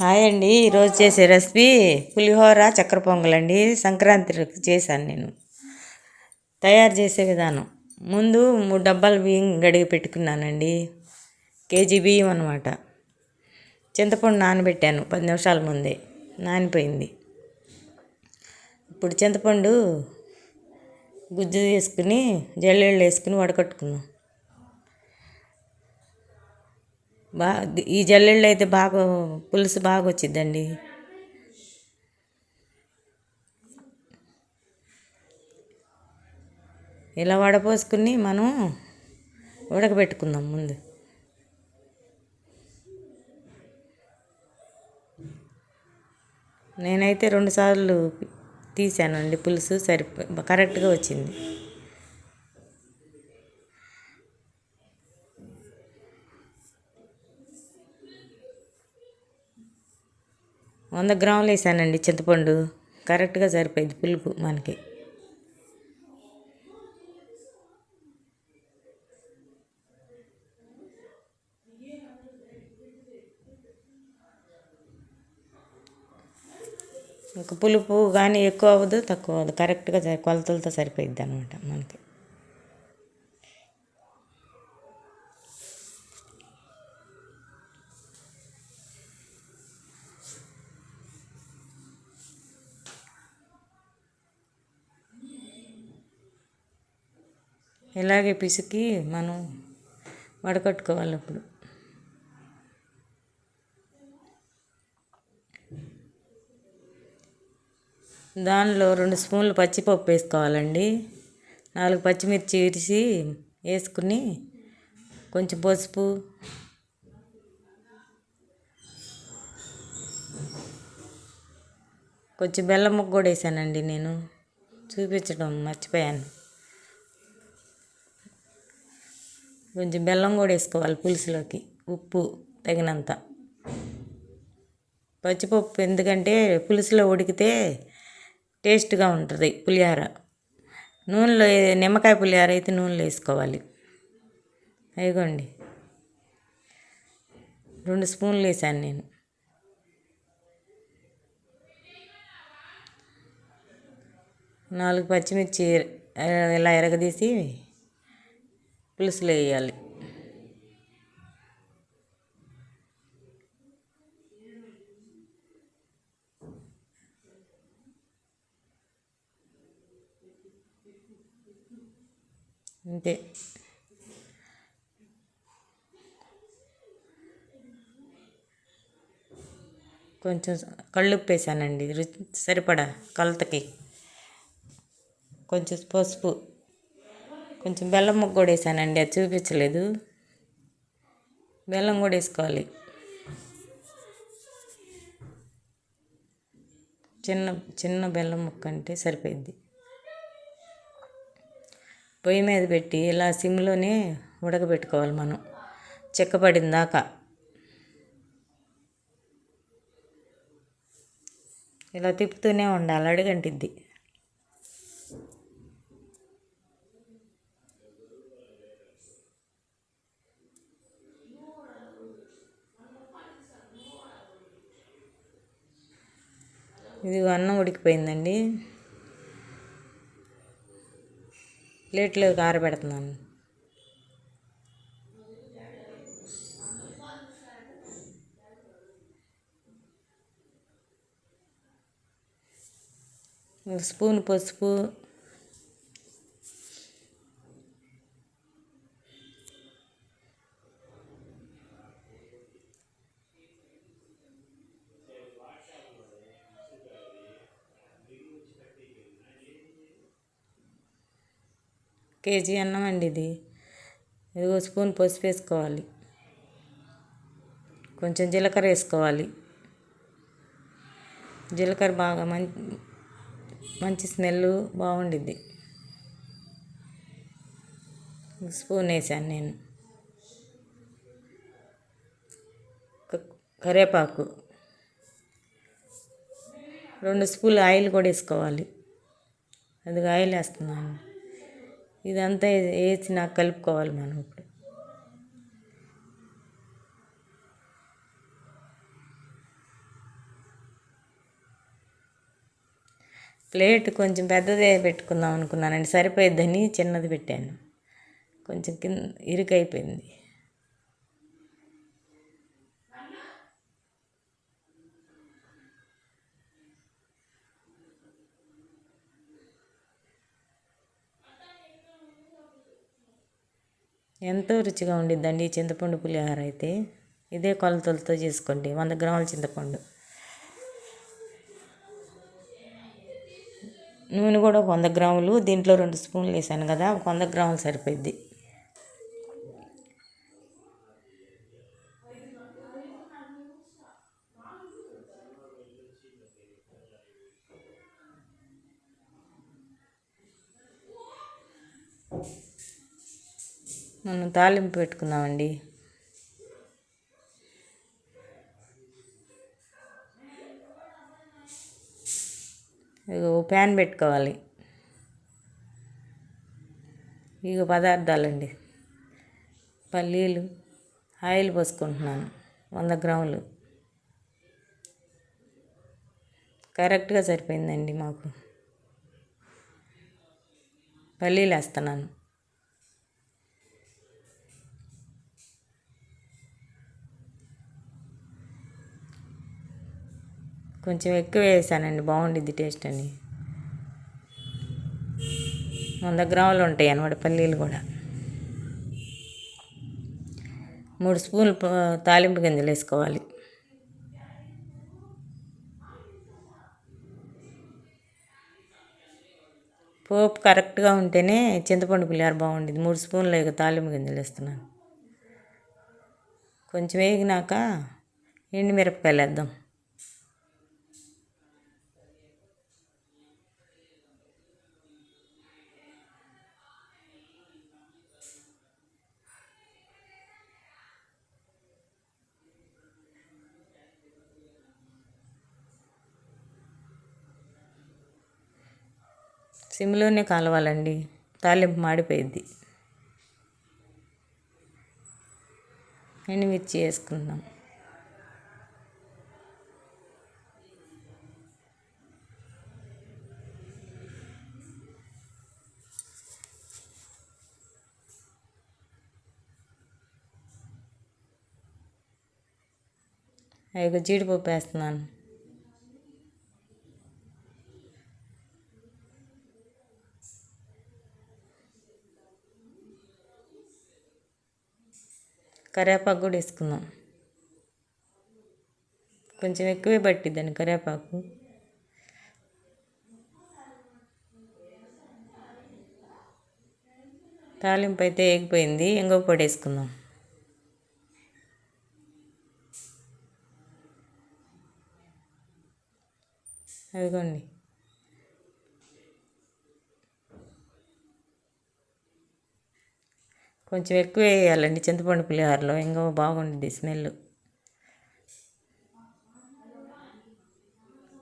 Hi అండి. ఈరోజు చేసే రెసిపీ పులిహోర చక్కెర పొంగలండి. సంక్రాంతికి చేశాను నేను. తయారు చేసే విధానం: ముందు 3 డబ్బాలు బియ్యం గడిగి పెట్టుకున్నానండి. కేజీ బియ్యం అన్నమాట. చింతపండు నానబెట్టాను 10 నిమిషాల ముందే, నానిపోయింది. ఇప్పుడు చింతపండు గుజ్జు వేసుకుని జల్లెళ్ళు వేసుకుని వడకట్టుకున్నాం. ఈ జల్లెళ్ళు అయితే బాగా పులుసు బాగా వచ్చిద్దండి. ఇలా వడపోసుకుని మనం ఉడకబెట్టుకుందాం. ముందు నేనైతే 2 సార్లు తీసానండి. పులుసు కరెక్ట్గా వచ్చింది. వంద గ్రాములు వేసానండి చింతపండు. కరెక్ట్గా సరిపోయింది పులుపు మనకి. ఇంకా పులుపు కానీ ఎక్కువ అవ్వదు, తక్కువ అవ్వదు. కరెక్ట్గా కొలతలతో సరిపోయిద్ది అనమాట మనకి. ఇలాగే పిసికి మనం వడకట్టుకోవాలి. అప్పుడు దానిలో 2 స్పూన్లు పచ్చిపప్పు వేసుకోవాలండి. 4 పచ్చిమిర్చి ఇరిసి వేసుకుని, కొంచెం పసుపు, కొంచెం బెల్లం ముక్క కూడా వేసానండి. నేను చూపించడం మర్చిపోయాను. కొంచెం బెల్లం కూడా వేసుకోవాలి పులుసులోకి. ఉప్పు తగినంత. పచ్చిపప్పు ఎందుకంటే పులుసులో ఉడికితే టేస్ట్గా ఉంటుంది పులిహోర. నూనెలో నిమ్మకాయ పులిహోర అయితే నూనెలో వేసుకోవాలి. అయిగోండి 2 స్పూన్లు వేసాను నేను. నాలుగు పచ్చిమిర్చి ఇలా ఎరగదీసి పులుసులో వేయాలి. అంతే. కొంచెం కళ్ళుప్పు వేసానండి రుచి సరిపడా కొలతకి. కొంచెం పసుపు, కొంచెం బెల్లం ముక్క కూడా వేసానండి. అది చూపించలేదు. బెల్లం కూడా వేసుకోవాలి. చిన్న బెల్లం ముక్క అంటే సరిపోయింది. పొయ్యి మీద పెట్టి ఇలా సిమ్లోనే ఉడకబెట్టుకోవాలి మనం చిక్కపడిన దాకా. ఇలా తిప్పుతూనే ఉండాలి, అడుగంటిద్ది. ఇది అన్నం ఉడికిపోయిందండి. ప్లేట్లో ఆరబెడుతున్నాను. స్పూన్ పసుపు, కేజీ అన్నం అండి ఇది. ఇదిగో స్పూన్ పసుపు వేసుకోవాలి. కొంచెం జీలకర్ర వేసుకోవాలి. జీలకర్ర బాగా మంచి స్మెల్ బాగుండిద్ది. స్పూన్ వేసాను నేను. కరివేపాకు, 2 స్పూన్లు ఆయిల్ కూడా వేసుకోవాలి. అది ఆయిల్ వేస్తున్నాను. ఇదంతా వేసి నాకు కలుపుకోవాలి మనం. ఇప్పుడు ప్లేట్ కొంచెం పెద్దదే పెట్టుకుందాం అనుకున్నానండి, సరిపోయిద్దని చిన్నది పెట్టాను. కొంచెం కింద ఇరుకైపోయింది. ఎంతో రుచిగా ఉండిద్దండి ఈ చింతపండు పులిహోర అయితే. ఇదే కొలతలతో చేసుకోండి. 100 గ్రాముల చింతపండు. నూనె కూడా 100 గ్రాములు, దీంట్లో 2 స్పూన్లు వేసాను కదా, 100 గ్రాములు సరిపోద్ది. మనం తాలింపు పెట్టుకుందామండి. ప్యాన్ పెట్టుకోవాలి. ఇక పదార్థాలండి, పల్లీలు, ఆయిల్ పోసుకుంటున్నాను 100 గ్రాములు. కరెక్ట్గా సరిపోయిందండి మాకు. పల్లీలు వేస్తున్నాను. కొంచెం ఎక్కువ వేసానండి, బాగుండిద్ది టేస్ట్ అని. 100 గ్రాములు ఉంటాయి అన్నమాట పల్లీలు కూడా. 3 స్పూన్లు తాలింపు గింజలు వేసుకోవాలి. పోపు కరెక్ట్గా ఉంటేనే చింతపండు పులిహోర బాగుంటుంది. 3 స్పూన్లు తాలింపు గింజలు వేస్తున్నాను. కొంచెం వేగినాక ఎండుమిరపకాయలు వేద్దాం. సిమ్లోనే కాలవాలండి, తాలింపు మాడిపోయిద్ది. ఎండుమిర్చి వేసుకుందాం. జీడిపప్పు వేస్తున్నాను. కరివేపాకు కూడా వేసుకుందాం. కొంచెం ఎక్కువే పట్టిద్దండి కరివేపాకు. తాలింపు అయితే వేగిపోయింది, ఇంగువ పొడి వేసుకుందాం. అదిగోండి, కొంచెం ఎక్కువ వేయాలండి చింతపండు పులిహోరలో, ఇంగువ బాగుంటుంది స్మెల్.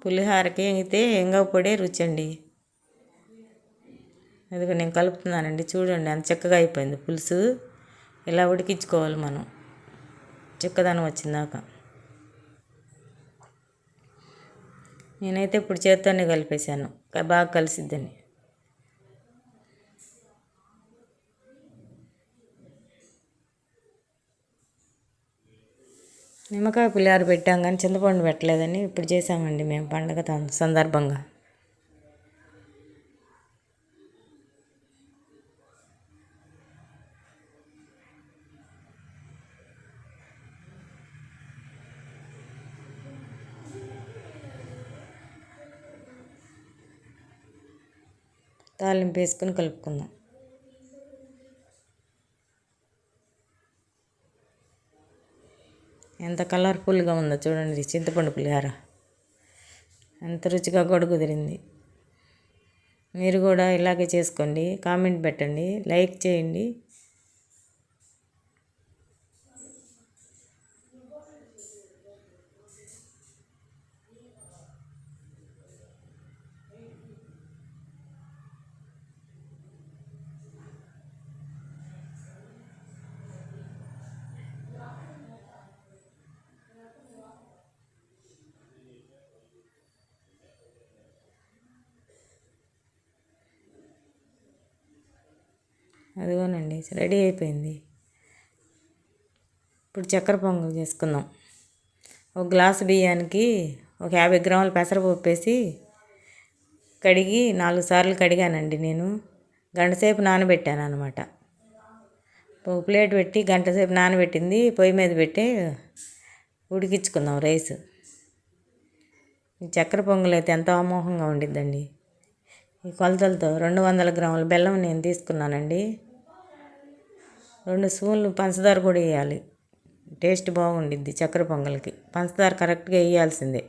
పులిహోరకి అయితే ఇంగువ పొడే రుచి అండి. అదిగో నేను కలుపుతున్నానండి, చూడండి ఎంత చక్కగా అయిపోయింది పులుసు. ఇలా ఉడికించుకోవాలి మనం, చిక్కదనం వచ్చిందాక. నేనైతే ఇప్పుడు చేత్తోనే కలిపేశాను, బాగా కలిసిద్దని. నిమ్మకాయ పులిహోర పెట్టాం కానీ చింతపండు పెట్టలేదని ఇప్పుడు చేసామండి మేము పండగ సందర్భంగా. తాలింపు వేసుకొని కలుపుకుందాం. ఎంత కలర్ఫుల్గా ఉందో చూడండి చింతపండు పులిహోర, ఎంత రుచిగా కూడా కుదిరింది. మీరు కూడా ఇలాగే చేసుకోండి, కామెంట్ పెట్టండి, లైక్ చేయండి. అదిగోనండి రెడీ అయిపోయింది. ఇప్పుడు చక్కెర పొంగల్ చేసుకుందాం. ఒక గ్లాసు బియ్యానికి ఒక 50 గ్రాముల పెసరపప్పు వేసి కడిగి 4 సార్లు కడిగానండి. నేను గంటసేపు నానబెట్టాను అనమాట. ఒక ప్లేట్ పెట్టి గంటసేపు నానబెట్టింది పొయ్యి మీద పెట్టి ఉడికించుకుందాం రైస్. ఈ చక్కెర పొంగల్ అయితే ఎంతో అమోఘంగా ఉండిద్దండి. ఈ కొలతలతో 200 గ్రాముల బెల్లం నేను తీసుకున్నానండి. 2 స్పూన్లు పంచదార కూడా వేయాలి. టేస్ట్ బాగుండిద్ది చక్కెర పొంగల్కి. పంచదార కరెక్ట్గా వేయాల్సిందే.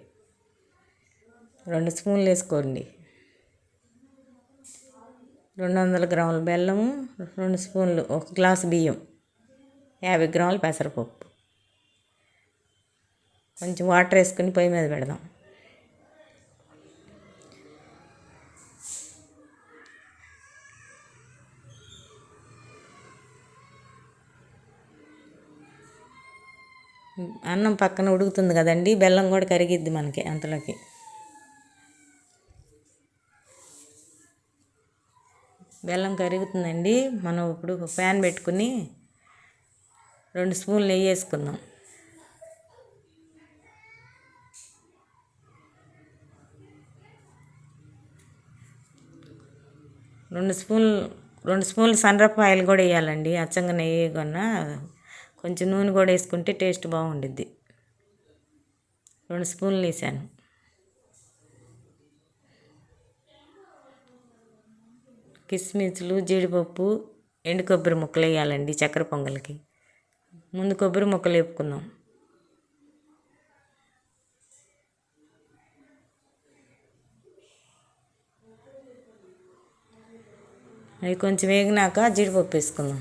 2 స్పూన్లు వేసుకోండి. 200 గ్రాముల బెల్లము, 2 స్పూన్లు, 1 గ్లాసు బియ్యం, 50 గ్రాముల పెసరపప్పు. కొంచెం వాటర్ వేసుకుని పొయ్యి మీద పెడదాం. అన్నం పక్కన ఉడుకుతుంది కదండి, బెల్లం కూడా కరిగిద్ది మనకి అంతలోకి. బెల్లం కరుగుతుందండి. మనం ఇప్పుడు ప్యాన్ పెట్టుకుని 2 స్పూన్లు నెయ్యి వేసుకుందాం. రెండు స్పూన్లు సన్రప్ప ఆయిల్ కూడా వేయాలండి. అచ్చంగా నెయ్యి కన్నా కొంచెం నూనె కూడా వేసుకుంటే టేస్ట్ బాగుండిద్ది. 2 స్పూన్లు వేసాను. కిస్మిస్లు, జీడిపప్పు, ఎండు కొబ్బరి ముక్కలు వేయాలండి చక్కెర పొంగల్కి. ముందు కొబ్బరి ముక్కలు వేపుకుందాం. అవి కొంచెం వేగినాక జీడిపప్పు వేసుకుందాం.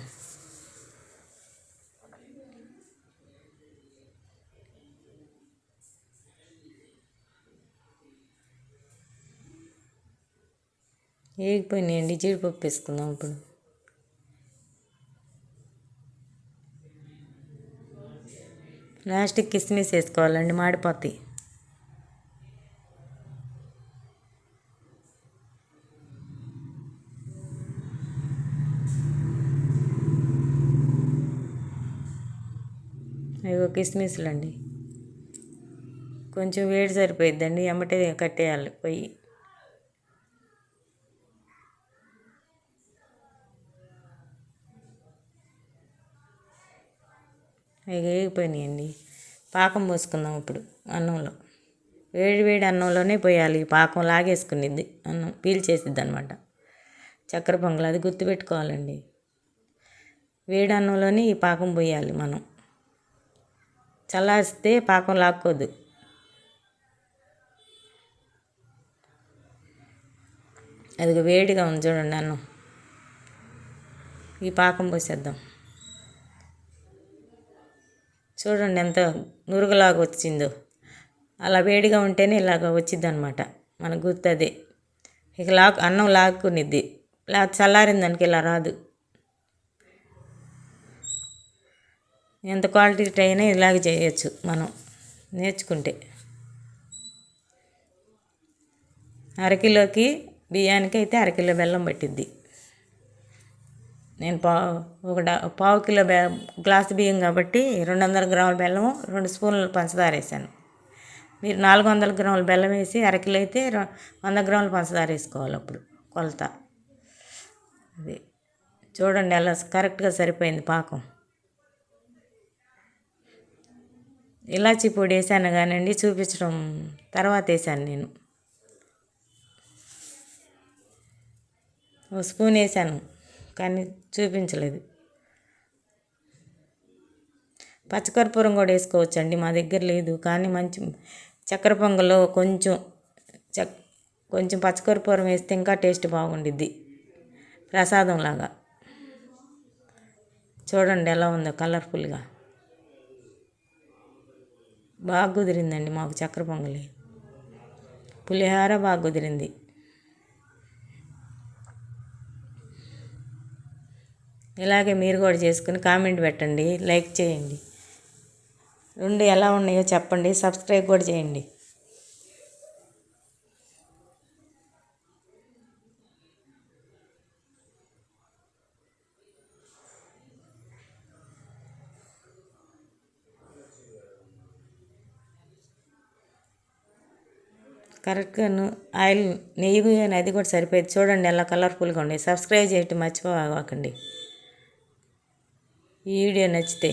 వేగిపోయినాయండి. జీడిపప్పు వేసుకుందాం ఇప్పుడు. లాస్ట్కి కిస్మిస్ వేసుకోవాలండి, మాడిపోతాయి. అవి కిస్మిస్లు అండి. కొంచెం వేడి సరిపోయిద్దండి, ఎమ్మటే కట్టేయాలి పొయ్యి. అవి వేగిపోయినాయండి. పాకం పోసుకుందాం ఇప్పుడు అన్నంలో. వేడి వేడి అన్నంలోనే పోయాలి. ఈ పాకం లాగేసుకునిద్ది, అన్నం పీల్చేసిద్ది అనమాట. చక్కెర పొంగల్ అది గుర్తుపెట్టుకోవాలండి. వేడి అన్నంలోనే ఈ పాకం పోయాలి మనం. చల్లారిస్తే పాకం లాక్కోదు. అది వేడిగా ఉంది చూడండి అన్నం. ఈ పాకం పోసేద్దాం. చూడండి ఎంత నురుగులాగా వచ్చిందో. అలా వేడిగా ఉంటేనే ఇలాగ వచ్చిద్ది అనమాట. మనకు గుర్తు అదే. ఇక అన్నం లాక్కునిద్ది. చల్లారిన దానికి ఇలా రాదు. ఎంత క్వాలిటీ అయినా ఇలాగే చేయొచ్చు మనం నేర్చుకుంటే. అరకిలోకి బియ్యానికి అయితే అరకిలో బెల్లం పట్టిద్ది. నేను పావు కిలో గ్లాసు బియ్యం కాబట్టి 200 గ్రాముల బెల్లము, 2 స్పూన్లు పంచదార వేసాను. మీరు 400 గ్రాముల బెల్లం వేసి అరకిలో అయితే 100 గ్రాముల పంచదార వేసుకోవాలి అప్పుడు కొలత. అది చూడండి అలా కరెక్ట్గా సరిపోయింది పాకం. ఇలాచీ పొడి వేసాను కానండి, చూపించడం తర్వాత వేసాను నేను. 1 స్పూన్ వేసాను కానీ చూపించలేదు. పచ్చకర్పూరం కూడా వేసుకోవచ్చండి, మా దగ్గర లేదు. కానీ మంచి చక్కెర పొంగల్లో కొంచెం పచ్చకర్పూరం వేస్తే ఇంకా టేస్ట్ బాగుండిద్ది, ప్రసాదం లాగా. చూడండి ఎలా ఉందో కలర్ఫుల్గా. బాగా కుదిరిందండి మాకు చక్కెర పొంగలి. పులిహోర బాగా కుదిరింది. ఇలాగే మీరు కూడా చేసుకుని కామెంట్ పెట్టండి, లైక్ చేయండి. ఎలా ఉన్నాయో చెప్పండి, సబ్స్క్రైబ్ కూడా చేయండి. కరెక్ట్గా ఆయిల్ నెయ్యి అది కూడా సరిపోయింది. చూడండి ఎలా కలర్ఫుల్గా ఉండే. సబ్స్క్రైబ్ చేయటం మర్చిపోకండి. ఈ వీడియో నచ్చితే